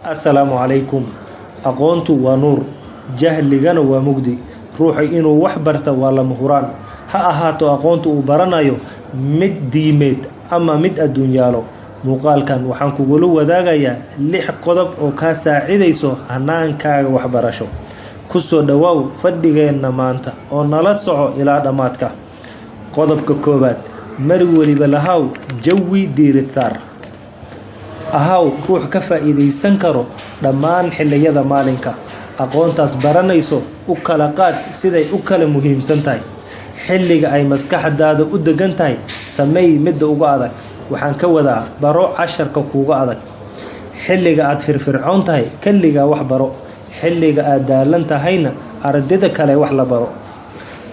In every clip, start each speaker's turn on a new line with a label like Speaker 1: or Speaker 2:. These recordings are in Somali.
Speaker 1: Assalaamu calaykum. Aqoontu waa nuur, jahligana waa mugdi. Ruuxa inuu wax barta waa lama huraan. Ha ahaato aqoontu uu baranayo mid diimeed ama mid adduunyaalo. Muuqaalkan waxaan kugula wadaagayaa 6 qodob oo ka saacidayso hanaankaaga waxbarasho. Ku soo dhawaaw fadhigeena maanta oo nala soco ilaa dhamaadka. Qodobka koobaad, mar waliba lahaw jawi diirid saar. Ahaw ruux ka faa'iideysan karo dhammaan xilliyada maalinka. Aqoontaas baranayso u kala qaad siday u kala muhiimsan tahay. Xilliga ay maskaxdaada u degan tahay, sameey midda ugu adag. Waxaan ka wadaa baro casharka kuuga adag. Xilliga aad firfircoon tahay, kaliya wax baro. Xilliga aad daalan tahayna, ardayda kale wax la baro.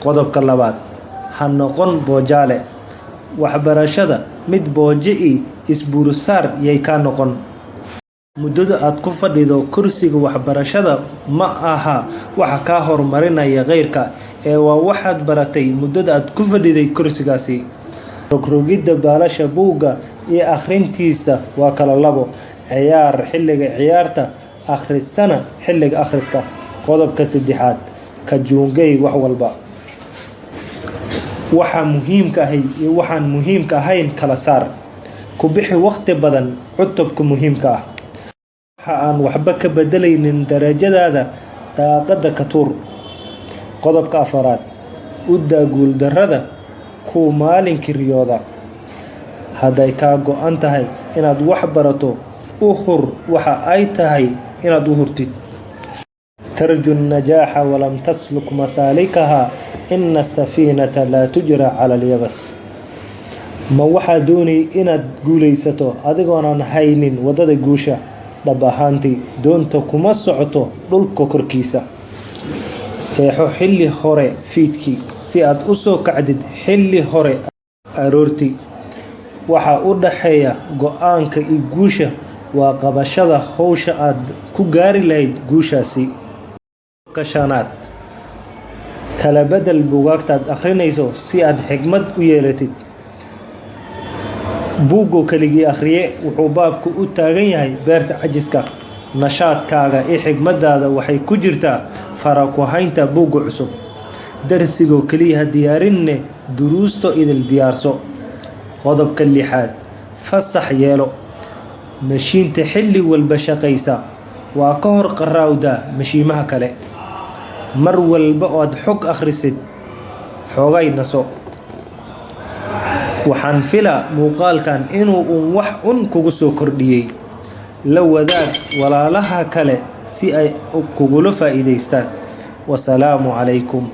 Speaker 1: Qodobka labaad, ha noqon boojaale. Waxbarashada mid booji isbuursaar yay ka noqon. Muddada aad ku fadhido kursiga waxbarashada ma aha waxa ka horumarinaya qeyrka ee waa waxaad baratay muddada aad ku fadhiday kursigaasi. Rogrogida baalasha buugga iyo akhrintiisa waa kala labo. Ciyaar xilliga ciyaarta, akhrisana xilliga akhriska. Qodobka saddexaad, ka joogay wax walba. Waxa muhiimka ah iyo waxaan muhiimka ahayn kala saar. Ku bixi waqti badan cutubka muhiimka ah. Waxa aan waxba ka bedelaynin darajadaada daaqada ka tuur. Qodobka afaraad, u daa guuldarrada ku maalinkii riyooda. Hadday ka go'an tahay inaad wax barato, u hur waxa ay tahay inaad u hurtid. ترجو النجاح ولم تسلك مسالكها إن السفينة لا تجرى على اليبس. ما waxa doonay inaad guulaysato adigoon aan haynin wadada guusha. Dhab ahaantii doonta kuma socoto dhulka korkiisa. Seexo xilli hore fiidkii si aad u soo kacdid xilli hore aroortii. Waxa u dhaxeeya go'aanka iyo guusha waa qabashada hawsha aad ku gaari lahayd guushaasi. Kashanaad, kala bedel buugaagtaad akhrinayso si aad xigmad u yeelatid. Buugga kaligii akhriye wuxuu baabku u taagan yahay beerta cajiska. Nashaadkaaga iyo xigmadaada waxay ku jirtaa fara ku haynta buugga cusub. Darsiga kaliya diyaarinne duruusto idil diyaarso. Qodobka lixaad, fasax yeelo. Mashiinta xilli walba shaqaysa waa ka hor qaraawda mashiimaha kale. Mar walba oo aad xog akhrisid xogay naso. Waxaan filaa muuqaalkan inuu wax kugu soo kordhiyay. La wadaag walaalaha kale si ay kugula faa'iideystaan. Wassalaamu calaykum.